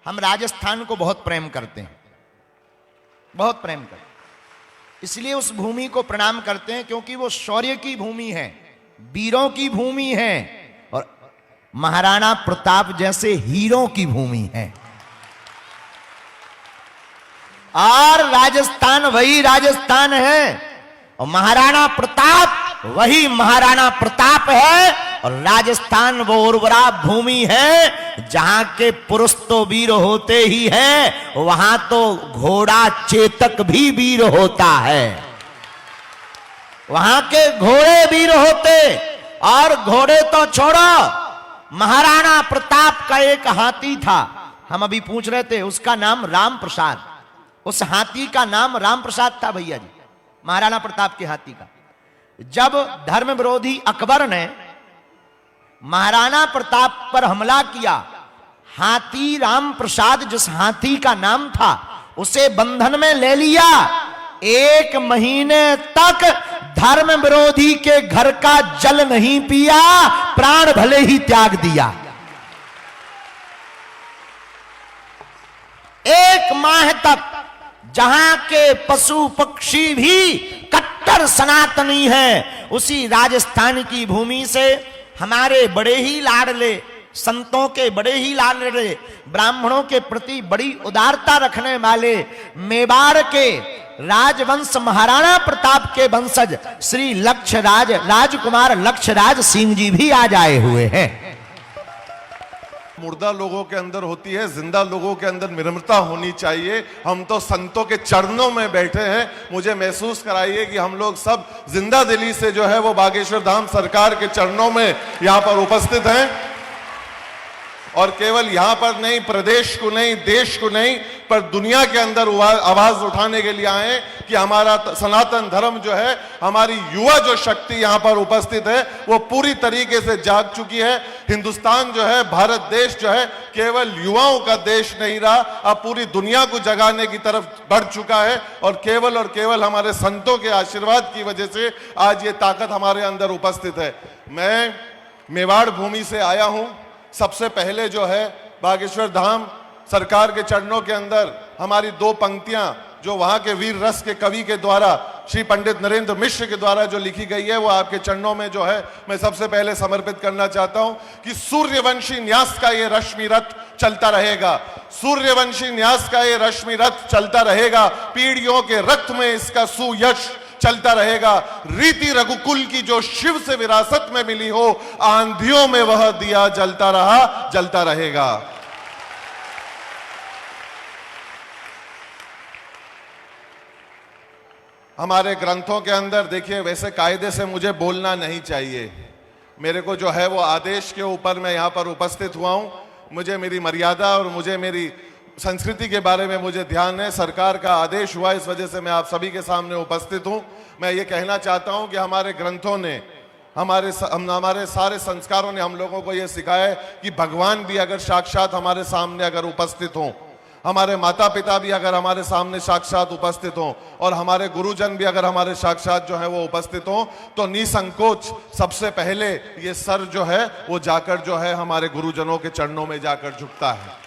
हम राजस्थान को बहुत प्रेम करते हैं, बहुत प्रेम करते हैं। इसलिए उस भूमि को प्रणाम करते हैं क्योंकि वो शौर्य की भूमि है, वीरों की भूमि है और महाराणा प्रताप जैसे हीरों की भूमि है। और राजस्थान वही राजस्थान है और महाराणा प्रताप वही महाराणा प्रताप है। और राजस्थान वो उर्वरा भूमि है जहां के पुरुष तो वीर होते ही हैं, वहां तो घोड़ा चेतक भी वीर होता है। वहां के घोड़े वीर होते, और घोड़े तो छोड़ो, महाराणा प्रताप का एक हाथी था, हम अभी पूछ रहे थे, उसका नाम राम प्रसाद। उस हाथी का नाम राम प्रसाद था भैया जी, महाराणा प्रताप के हाथी का। जब धर्म विरोधी अकबर ने महाराणा प्रताप पर हमला किया, हाथी राम प्रसाद जिस हाथी का नाम था उसे बंधन में ले लिया। 1 महीने तक धर्म विरोधी के घर का जल नहीं पिया, प्राण भले ही त्याग दिया। 1 माह तक जहां के पशु पक्षी भी कट्टर सनातनी हैं, उसी राजस्थान की भूमि से हमारे बड़े ही लाडले संतों के, बड़े ही लाडले ब्राह्मणों के प्रति बड़ी उदारता रखने वाले मेवाड़ के राजवंश महाराणा प्रताप के वंशज श्री लक्षराज राजकुमार लक्षराज सिंह जी भी आज आए हुए हैं। मुर्दा लोगों के अंदर होती है, जिंदा लोगों के अंदर निर्ममता होनी चाहिए। हम तो संतों के चरणों में बैठे हैं। मुझे महसूस कराइए कि हम लोग सब जिंदा दिली से जो है वो बागेश्वर धाम सरकार के चरणों में यहाँ पर उपस्थित हैं। और केवल यहाँ पर नहीं, प्रदेश को नहीं, देश को नहीं, पर दुनिया के अंदर आवाज उठाने के लिए आए कि हमारा सनातन धर्म जो है, हमारी युवा जो शक्ति यहाँ पर उपस्थित है वो पूरी तरीके से जाग चुकी है। हिंदुस्तान जो है, भारत देश जो है, केवल युवाओं का देश नहीं रहा, अब पूरी दुनिया को जगाने की तरफ बढ़ चुका है। और केवल हमारे संतों के आशीर्वाद की वजह से आज ये ताकत हमारे अंदर उपस्थित है। मैं मेवाड़ भूमि से आया हूं। सबसे पहले जो है बागेश्वर धाम सरकार के चरणों के अंदर हमारी 2 पंक्तियां जो वहां के वीर रस के कवि के द्वारा, श्री पंडित नरेंद्र मिश्र के द्वारा जो लिखी गई है, वो आपके चरणों में जो है मैं सबसे पहले समर्पित करना चाहता हूं कि सूर्यवंशी न्यास का ये रश्मि रथ चलता रहेगा, सूर्यवंशी न्यास का ये रश्मि रथ चलता रहेगा, पीढ़ियों के रक्त में इसका सुयश चलता रहेगा। रीति रघुकुल की जो शिव से विरासत में मिली हो, आंधियों में वह दिया जलता रहा, जलता रहेगा। हमारे ग्रंथों के अंदर देखिए, वैसे कायदे से मुझे बोलना नहीं चाहिए, मेरे को जो है वो आदेश के ऊपर मैं यहाँ पर उपस्थित हुआ हूँ। मुझे मेरी मर्यादा और मुझे मेरी संस्कृति के बारे में मुझे ध्यान है। सरकार का आदेश हुआ, इस वजह से मैं आप सभी के सामने उपस्थित हूँ। मैं ये कहना चाहता हूँ कि हमारे ग्रंथों ने, हमारे सारे संस्कारों ने हम लोगों को ये सिखाया है कि भगवान भी अगर साक्षात हमारे सामने अगर उपस्थित हों, हमारे माता पिता भी अगर हमारे सामने साक्षात उपस्थित हों, और हमारे गुरुजन भी अगर हमारे साक्षात जो है वो उपस्थित हों, तो निसंकोच सबसे पहले ये सर जो है वो जाकर जो है हमारे गुरुजनों के चरणों में जाकर झुकता है।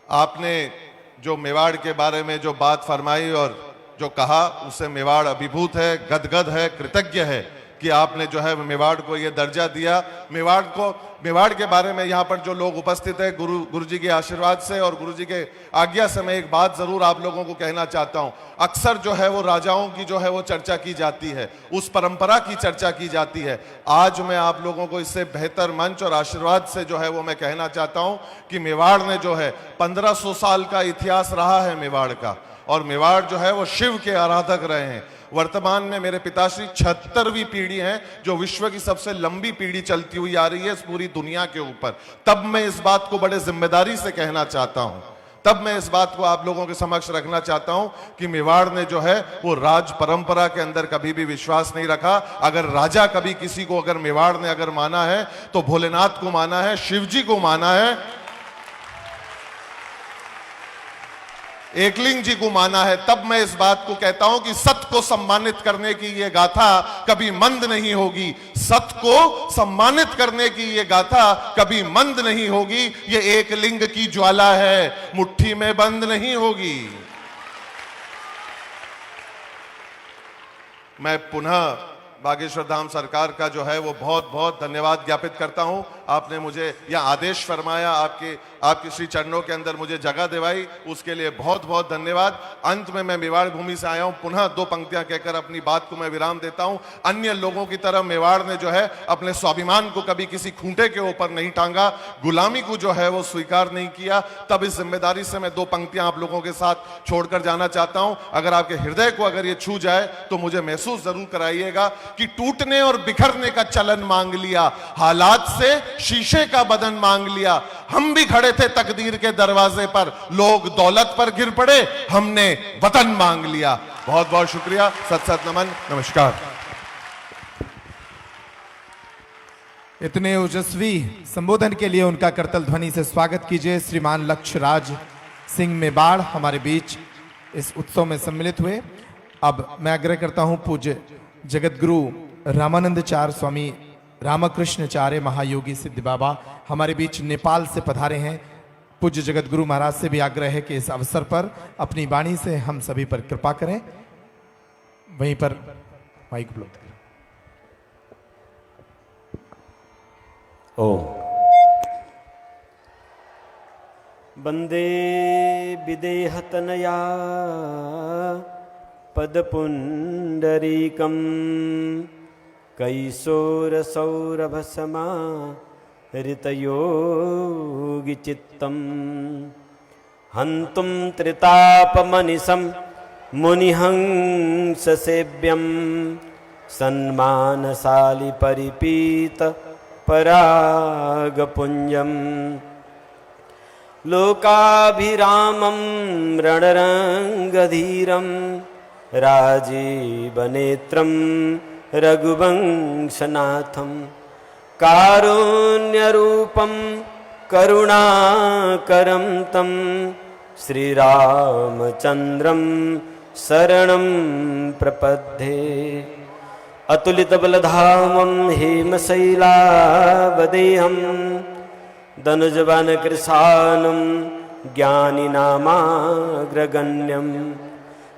आपने जो मेवाड़ के बारे में जो बात फरमाई और जो कहा, उससे मेवाड़ अभिभूत है, गदगद है, कृतज्ञ है कि आपने जो है मेवाड़ को ये दर्जा दिया। मेवाड़ के बारे में यहाँ पर जो लोग उपस्थित है, गुरु जी के आशीर्वाद से और गुरु जी के आज्ञा से मैं एक बात जरूर आप लोगों को कहना चाहता हूँ। अक्सर जो है वो राजाओं की जो है वो चर्चा की जाती है, उस परंपरा की चर्चा की जाती है। आज मैं आप लोगों को इससे बेहतर मंच और आशीर्वाद से जो है वो मैं कहना चाहता हूँ कि मेवाड़ ने जो है 1500 साल का इतिहास रहा है मेवाड़ का, और मेवाड़ जो है वो शिव के आराधक रहे हैं। वर्तमान में मेरे पिताश्री 76वीं पीढ़ी है जो विश्व की सबसे लंबी पीढ़ी चलती हुई आ रही है इस पूरी दुनिया के ऊपर। तब मैं इस बात को बड़े जिम्मेदारी से कहना चाहता हूं, तब मैं इस बात को आप लोगों के समक्ष रखना चाहता हूं कि मेवाड़ ने जो है वो राज परंपरा के अंदर कभी भी विश्वास नहीं रखा। अगर राजा कभी किसी को अगर मेवाड़ ने अगर माना है तो भोलेनाथ को माना है, शिव जी को माना है। एकलिंग जी को माना है, तब मैं इस बात को कहता हूं कि सत्य को सम्मानित करने की यह गाथा कभी मंद नहीं होगी। सत्य को सम्मानित करने की यह गाथा कभी मंद नहीं होगी। यह एकलिंग की ज्वाला है, मुट्ठी में बंद नहीं होगी। मैं पुनः बागेश्वर धाम सरकार का जो है वो बहुत बहुत धन्यवाद ज्ञापित करता हूं। आपने मुझे यह आदेश फरमाया, आपके श्री चरणों के अंदर मुझे जगह दिवाई, उसके लिए बहुत बहुत धन्यवाद। अंत में मैं मेवाड़ भूमि से आया हूं, पुनः दो पंक्तियां कहकर अपनी बात को मैं विराम देता हूं। अन्य लोगों की तरह मेवाड़ ने जो है अपने स्वाभिमान को कभी किसी खूंटे के ऊपर नहीं टांगा, गुलामी को जो है वो स्वीकार नहीं किया। तब इस जिम्मेदारी से मैं दो पंक्तियां आप लोगों के साथ छोड़कर जाना चाहता हूं। अगर आपके हृदय को अगर ये छू जाए तो मुझे महसूस जरूर कराइएगा कि टूटने और बिखरने का चलन मांग लिया, हालात से शीशे का बदन मांग लिया। हम भी खड़े थे तकदीर के दरवाजे पर, लोग दौलत पर गिर पड़े, हमने वतन मांग लिया। बहुत बहुत शुक्रिया, सत सत नमन, नमस्कार। इतने ओजस्वी संबोधन के लिए उनका करतल ध्वनि से स्वागत कीजिए। श्रीमान लक्ष्य राज सिंह मेवाड़ हमारे बीच इस उत्सव में सम्मिलित हुए। अब मैं आग्रह करता हूं पूज्य जगतगुरु रामानंदाचार्य स्वामी रामकृष्णाचार्य महायोगी सिद्ध बाबा हमारे बीच नेपाल से पधारे हैं। पूज्य जगतगुरु महाराज से भी आग्रह है कि इस अवसर पर अपनी वाणी से हम सभी पर कृपा करें। वहीं पर माइक उपलब्ध करें। ओम वंदे विदेहतनया पदपुंडरीकम् कैशोरसौरभसमा ऋतयोगिचित्तम् हन्तुं त्रितापमनिशं मुनिहंससेव्यं सन्मानशाली परिपीत परागपुञ्जम् लोकाभिरामं रणरङ्गधीरं राजीवनेत्रं रघुवंशनाथं कारुण्यरूपं करुणाकरं तं श्रीरामचन्द्रं शरणं प्रपद्ये। अतुलितबलधामं हेमशैलावदेहं दनुजवनकृशानं ज्ञानिनामाग्रगण्यं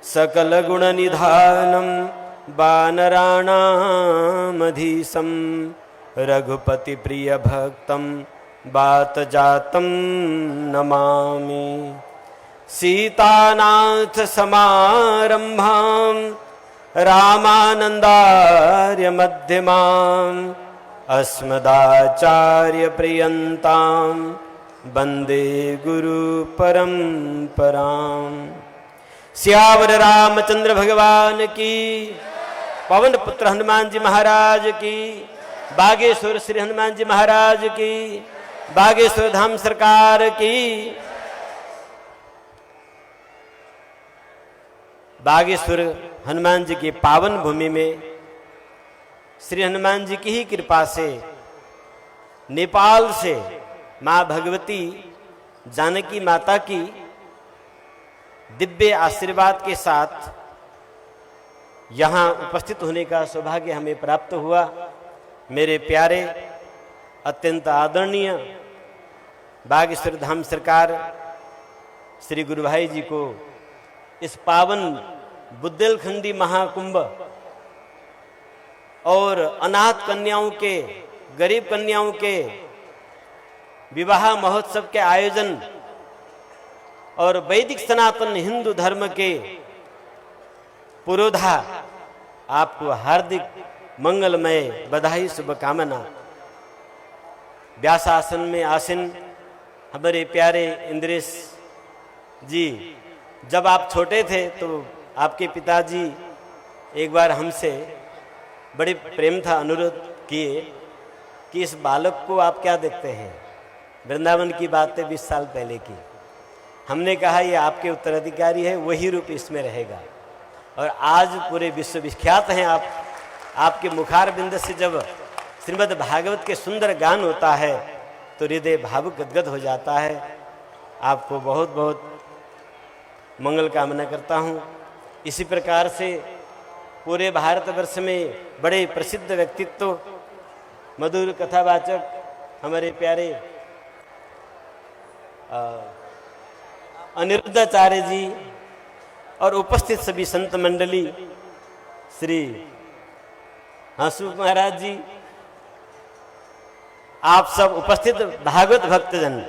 सकलगुणनिधानं वानराणामधीशं रघुपतिप्रियभक्तं वातजातं नमामि। सीतानाथसमारम्भां रामानन्दार्यमध्यमाम् अस्मदाचार्यपर्यन्तां वन्दे गुरुपरम्पराम्। सियावर रामचंद्र भगवान की, पवन पुत्र हनुमान जी महाराज की, बागेश्वर श्री हनुमान जी महाराज की, बागेश्वर धाम सरकार की। बागेश्वर हनुमान जी की पावन भूमि में श्री हनुमान जी की ही कृपा से नेपाल से मां भगवती जानकी माता की दिव्य आशीर्वाद के साथ यहाँ उपस्थित होने का सौभाग्य हमें प्राप्त हुआ। मेरे प्यारे अत्यंत आदरणीय बागेश्वर धाम सरकार श्री गुरु भाई जी को इस पावन बुंदेलखंडी महाकुंभ और अनाथ कन्याओं के, गरीब कन्याओं के विवाह महोत्सव के आयोजन और वैदिक सनातन हिंदू धर्म के पुरोधा आपको हार्दिक मंगलमय बधाई शुभकामना। व्यासासन में आसीन हमारे प्यारे इंद्रेश जी, जब आप छोटे थे तो आपके पिताजी एक बार हमसे बड़े प्रेम था अनुरोध किए कि इस बालक को आप क्या देखते हैं। वृंदावन की बातें 20 साल पहले की। हमने कहा ये आपके उत्तराधिकारी है, वही रूप इसमें रहेगा। और आज पूरे विश्व विख्यात हैं आप। आपके मुखार बिंद से जब श्रीमद् भागवत के सुंदर गान होता है तो हृदय भावुक गदगद हो जाता है। आपको बहुत बहुत मंगल कामना करता हूँ। इसी प्रकार से पूरे भारतवर्ष में बड़े प्रसिद्ध व्यक्तित्व, मधुर कथावाचक हमारे प्यारे अनिरुद्धाचार्य जी और उपस्थित सभी संत मंडली, श्री हंसमुख महाराज जी, आप सब उपस्थित भागवत भक्तजन,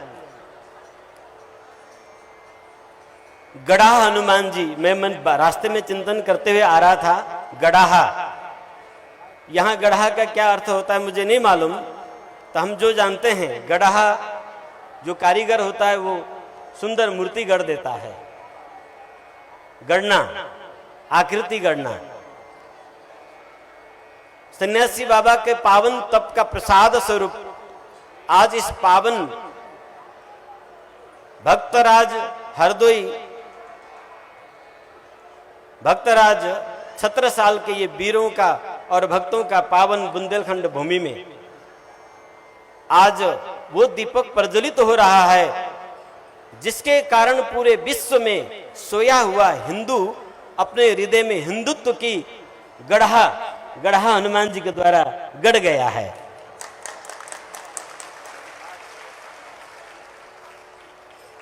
गड़ाहा हनुमान जी, मैं रास्ते में चिंतन करते हुए आ रहा था, गड़ाहा, यहां गड़ाहा का क्या अर्थ होता है मुझे नहीं मालूम, तो हम जो जानते हैं गड़ाहा जो कारीगर होता है वो सुंदर मूर्ति गढ़ देता है, गढ़ना, आकृति गढ़ना। सन्यासी बाबा के पावन तप का प्रसाद स्वरूप आज इस पावन भक्तराज हरदोई, भक्तराज छत्रसाल के ये वीरों का और भक्तों का पावन बुंदेलखंड भूमि में आज वो दीपक प्रज्वलित हो रहा है जिसके कारण पूरे विश्व में सोया हुआ हिंदू अपने हृदय में हिंदुत्व की गढ़ा हनुमान जी के द्वारा गढ़ गया है।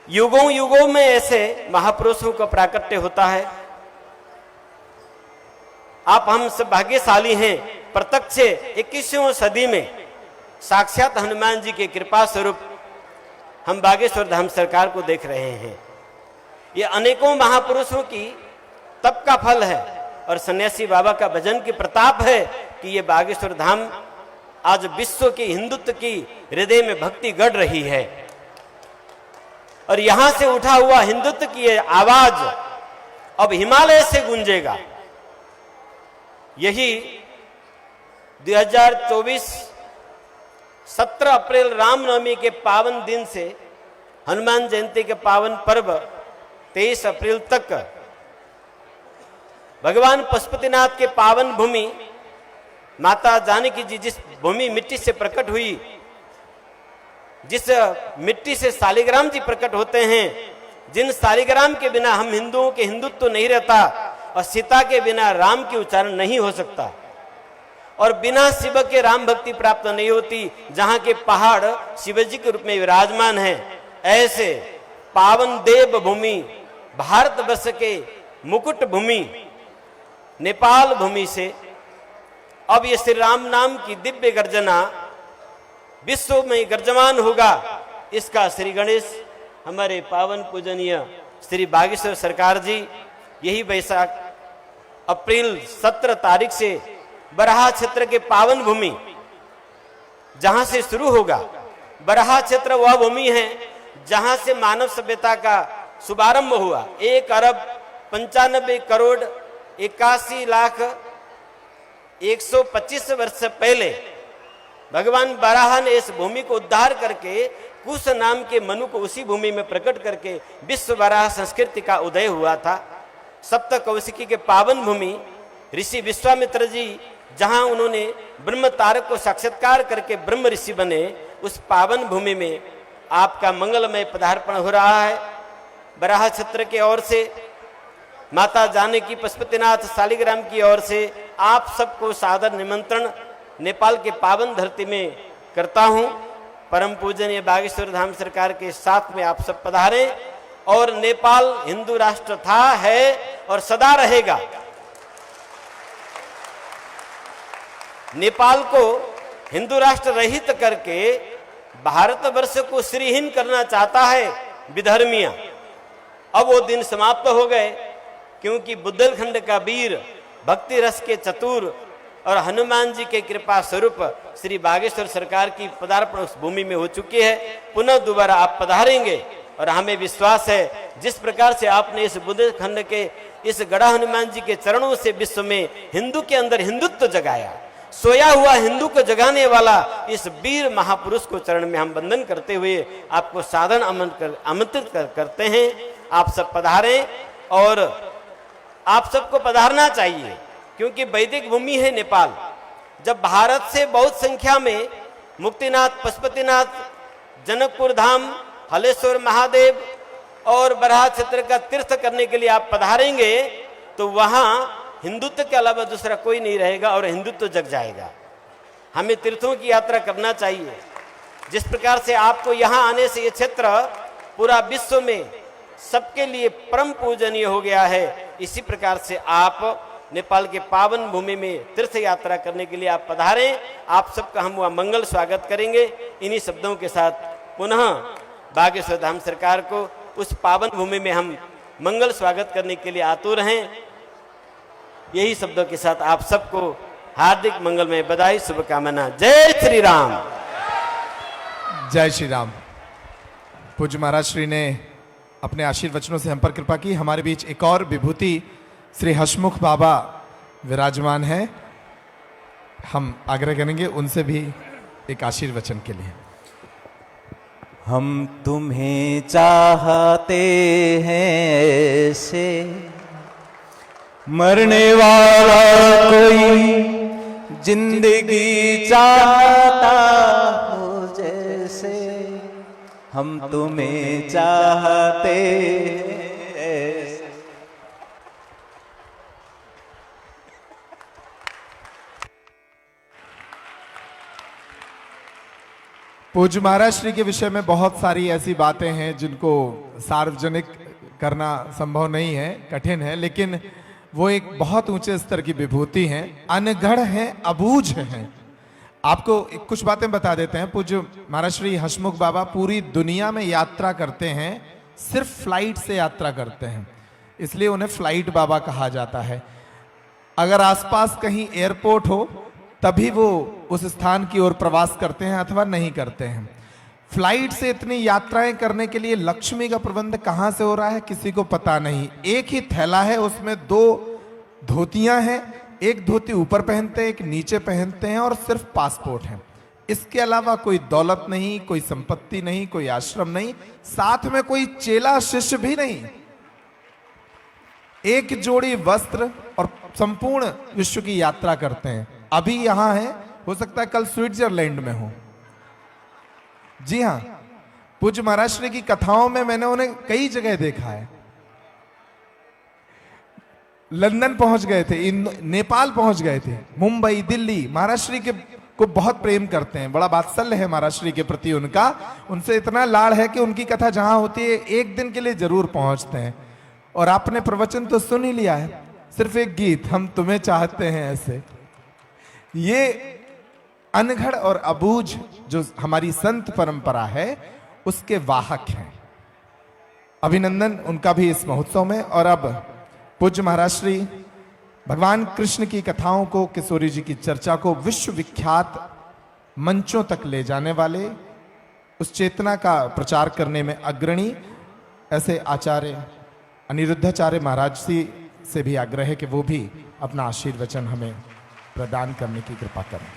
युगों युगों में ऐसे महापुरुषों का प्राकट्य होता है। आप हम सब भाग्यशाली हैं, प्रत्यक्ष 21वीं सदी में साक्षात हनुमान जी के कृपा स्वरूप हम बागेश्वर धाम सरकार को देख रहे हैं। ये अनेकों महापुरुषों की तप का फल है और सन्यासी बाबा का भजन की प्रताप है कि ये बागेश्वर धाम आज विश्व की हिंदुत्व की हृदय में भक्ति गढ़ रही है और यहां से उठा हुआ हिंदुत्व की ये आवाज अब हिमालय से गूंजेगा। यही 2024 17 अप्रैल रामनवमी के पावन दिन से हनुमान जयंती के पावन पर्व 23 अप्रैल तक भगवान पशुपतिनाथ के पावन भूमि माता जानकी जी जिस भूमि मिट्टी से प्रकट हुई, जिस मिट्टी से शालिग्राम जी प्रकट होते हैं, जिन शालिग्राम के बिना हम हिंदुओं के हिंदुत्व नहीं रहता और सीता के बिना राम की उच्चारण नहीं हो सकता और बिना शिव के राम भक्ति प्राप्त नहीं होती, जहां के पहाड़ शिवजी के रूप में विराजमान हैं, ऐसे पावन देव भूमि भारतवर्ष के मुकुट भूमि नेपाल भूमि से अब ये श्री राम नाम की दिव्य गर्जना विश्व में गर्जमान होगा। इसका श्री गणेश हमारे पावन पूजनीय श्री बागेश्वर सरकार जी यही वैशाख अप्रैल 17 तारीख से बराहा क्षेत्र के पावन भूमि जहां से शुरू होगा। बराहा क्षेत्र वह भूमि है जहां से मानव सभ्यता का शुभारंभ हुआ। 1 अरब 95 करोड़ 81 लाख 125 वर्ष पहले भगवान बराह ने इस भूमि को उद्धार करके कुश नाम के मनु को उसी भूमि में प्रकट करके विश्व बराह संस्कृति का उदय हुआ था। सप्त कौशिकी के पावन भूमि ऋषि विश्वामित्र जी जहां उन्होंने ब्रह्म तारक को साक्षात्कार करके ब्रह्म ऋषि बने, उस पावन भूमि में आपका मंगलमय पदार्पण हो रहा है। बराह क्षेत्र की ओर से माता जानकी पशुपतिनाथ शालिग्राम की ओर से आप सबको सादर निमंत्रण नेपाल के पावन धरती में करता हूं। परम पूजनीय बागेश्वर धाम सरकार के साथ में आप सब पधारें और नेपाल हिंदू राष्ट्र था, है और सदा रहेगा। नेपाल को हिंदू राष्ट्र रहित करके भारतवर्ष को श्रीहीन करना चाहता है विधर्मिया। अब वो दिन समाप्त हो गए, क्योंकि बुंदेलखंड का वीर, भक्ति रस के चतुर और हनुमान जी के कृपा स्वरूप श्री बागेश्वर सरकार की पदार्पण उस भूमि में हो चुकी है। पुनः दोबारा आप पधारेंगे और हमें विश्वास है जिस प्रकार से आपने इस बुंदेलखंड के इस गड़ा हनुमान जी के चरणों से विश्व में हिंदू के अंदर हिंदुत्व जगाया, सोया हुआ हिंदू को जगाने वाला इस वीर महापुरुष को चरण में हम वंदन करते हुए आपको सादर आमंत्रित करते हैं। आप सब पधारें और आप सबको पधारना चाहिए, क्योंकि वैदिक भूमि है नेपाल। जब भारत से बहुत संख्या में मुक्तिनाथ, पशुपतिनाथ, जनकपुर धाम, हलेश्वर महादेव और बराह क्षेत्र का तीर्थ करने के लिए आप पधारेंगे तो वहां हिंदुत्व के अलावा दूसरा कोई नहीं रहेगा और हिंदुत्व जग जाएगा। हमें तीर्थों की यात्रा करना चाहिए। जिस प्रकार से आपको यहां आने से ये क्षेत्र पूरा विश्व में सबके लिए परम पूजनीय हो गया है, इसी प्रकार से आप नेपाल के पावन भूमि में तीर्थ यात्रा करने के लिए आप पधारें। आप सबका हम वह मंगल स्वागत करेंगे। इन्हीं शब्दों के साथ पुनः बागेश्वर धाम सरकार को उस पावन भूमि में हम मंगल स्वागत करने के लिए आतुर हैं। यही शब्दों के साथ आप सबको हार्दिक मंगलमय बधाई, शुभकामना। जय श्री राम। जय श्री राम। पूज्य महाराज श्री ने अपने आशीर्वचनों से हम पर कृपा की। हमारे बीच एक और विभूति श्री हसमुख बाबा विराजमान हैं। हम आग्रह करेंगे उनसे भी एक आशीर्वचन के लिए। हम तुम्हें चाहते हैं ऐसे, मरने वाला कोई जिंदगी चाहता हो जैसे, हम तुम्हें चाहते हैं ऐसे। पूज्य महाराज श्री के विषय में बहुत सारी ऐसी बातें हैं जिनको सार्वजनिक करना संभव नहीं है, कठिन है, लेकिन वो एक बहुत ऊंचे स्तर की विभूति हैं, अनगढ़ हैं, अबूझ हैं। आपको कुछ बातें बता देते हैं। पूज्य महाराज श्री हसमुख बाबा पूरी दुनिया में यात्रा करते हैं, सिर्फ फ्लाइट से यात्रा करते हैं, इसलिए उन्हें फ्लाइट बाबा कहा जाता है। अगर आसपास कहीं एयरपोर्ट हो तभी वो उस स्थान की ओर प्रवास करते हैं अथवा नहीं करते हैं। फ्लाइट से इतनी यात्राएं करने के लिए लक्ष्मी का प्रबंध कहां से हो रहा है किसी को पता नहीं। एक ही थैला है, उसमें 2 धोतियां हैं, एक धोती ऊपर पहनते हैं, एक नीचे पहनते हैं और सिर्फ पासपोर्ट है। इसके अलावा कोई दौलत नहीं, कोई संपत्ति नहीं, कोई आश्रम नहीं, साथ में कोई चेला शिष्य भी नहीं। एक जोड़ी वस्त्र और संपूर्ण विश्व की यात्रा करते हैं। अभी यहां है, हो सकता है कल स्विट्जरलैंड में हो। जी हां, पूज्य महाराज श्री की कथाओं में मैंने उन्हें कई जगह देखा है। लंदन पहुंच गए थे, नेपाल पहुंच गए थे, मुंबई, दिल्ली। महाराज श्री के को बहुत प्रेम करते हैं, बड़ा वात्सल्य है महाराज श्री के प्रति उनका। उनसे इतना लाड़ है कि उनकी कथा जहां होती है एक दिन के लिए जरूर पहुंचते हैं। और आपने प्रवचन तो सुन ही लिया है, सिर्फ एक गीत, हम तुम्हें चाहते हैं ऐसे। ये अनगढ़ और अबूझ जो हमारी संत परंपरा है उसके वाहक हैं। अभिनंदन उनका भी इस महोत्सव में। और अब पूज्य महाराज श्री भगवान कृष्ण की कथाओं को, किशोरी जी की चर्चा को विश्व विख्यात मंचों तक ले जाने वाले, उस चेतना का प्रचार करने में अग्रणी ऐसे आचार्य अनिरुद्धाचार्य महाराज जी से भी आग्रह है कि वो भी अपना आशीर्वचन हमें प्रदान करने की कृपा करें।